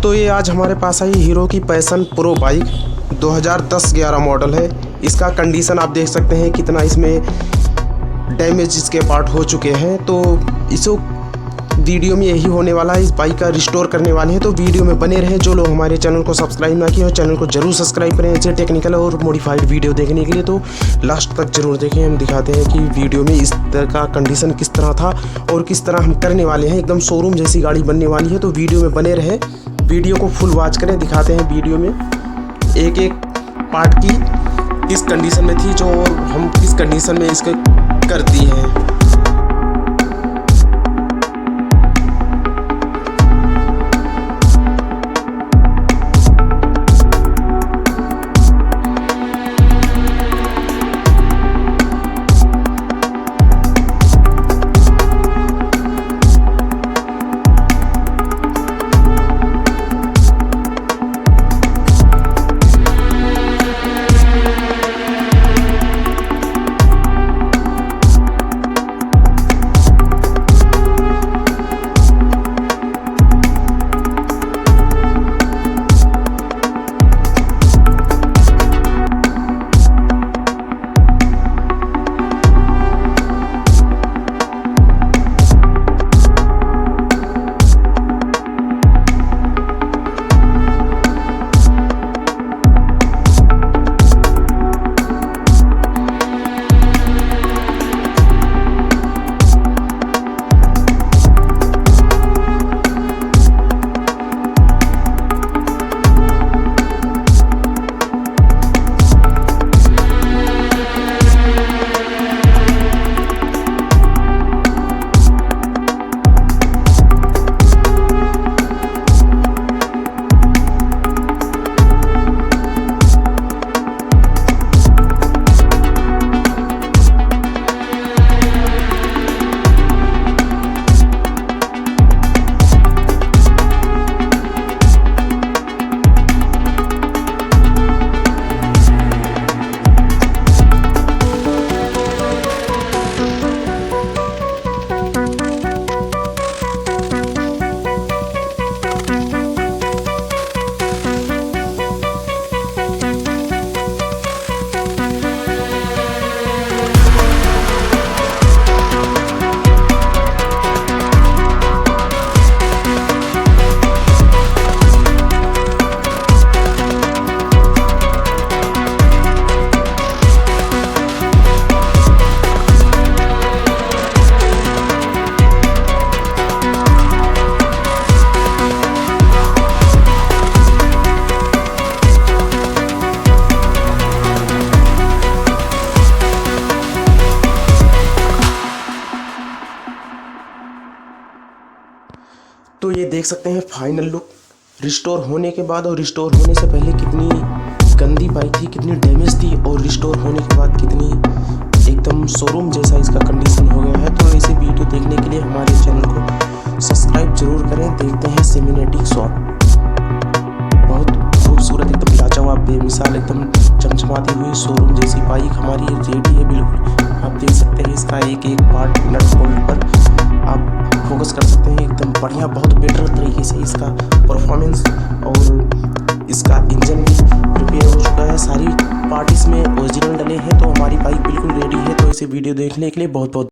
तो ये आज हमारे पास आई हीरो की पैशन प्रो बाइक 2010-11 मॉडल है। इसका कंडीशन आप देख सकते हैं कितना इसमें डैमेज इसके पार्ट हो चुके हैं। तो इसको वीडियो में यही होने वाला है, इस बाइक का रिस्टोर करने वाले हैं। तो वीडियो में बने रहें। जो लोग हमारे चैनल को सब्सक्राइब ना किए हो चैनल को जरूर सब्सक्राइब करें ऐसे टेक्निकल और मॉडिफाइड वीडियो देखने के लिए। तो लास्ट तक जरूर देखें। हम दिखाते हैं कि वीडियो में इस तरह का कंडीशन किस तरह था और किस तरह हम करने वाले हैं। एकदम शोरूम जैसी गाड़ी बनने वाली है। तो वीडियो में बने रहें, वीडियो को फुल वॉच करें। दिखाते हैं वीडियो में एक एक पार्ट की किस कंडीशन में थी, जो हम किस कंडीशन में इसको कर दी है। तो ये देख सकते हैं फाइनल लुक रिस्टोर होने के बाद और रिस्टोर होने से पहले कितनी गंदी बाइक थी, कितनी डैमेज थी और रिस्टोर होने के बाद कितनी एकदम शोरूम जैसा इसका कंडीशन हो गया है। तो ऐसे वीडियो देखने के लिए हमारे चैनल को सब्सक्राइब जरूर करें। देखते हैं सिनेमैटिक शॉट, बहुत खूबसूरत एकदम लाजवाब बेमिसाल एकदम चमचमाती हुई शोरूम जैसी बाइक हमारी रेडी है बिल्कुल। आप देख सकते हैं इसका एक एक पार्ट नट बोल्ट पर आप फोकस कर सकते हैं। एकदम बढ़िया बहुत बेटर तरीके से इसका परफॉर्मेंस और इसका इंजन भी प्रिपेयर हो चुका है। सारी पार्ट इसमें ओरिजिनल डले हैं। तो हमारी बाइक बिल्कुल रेडी है। तो इसे वीडियो देखने के लिए बहुत बहुत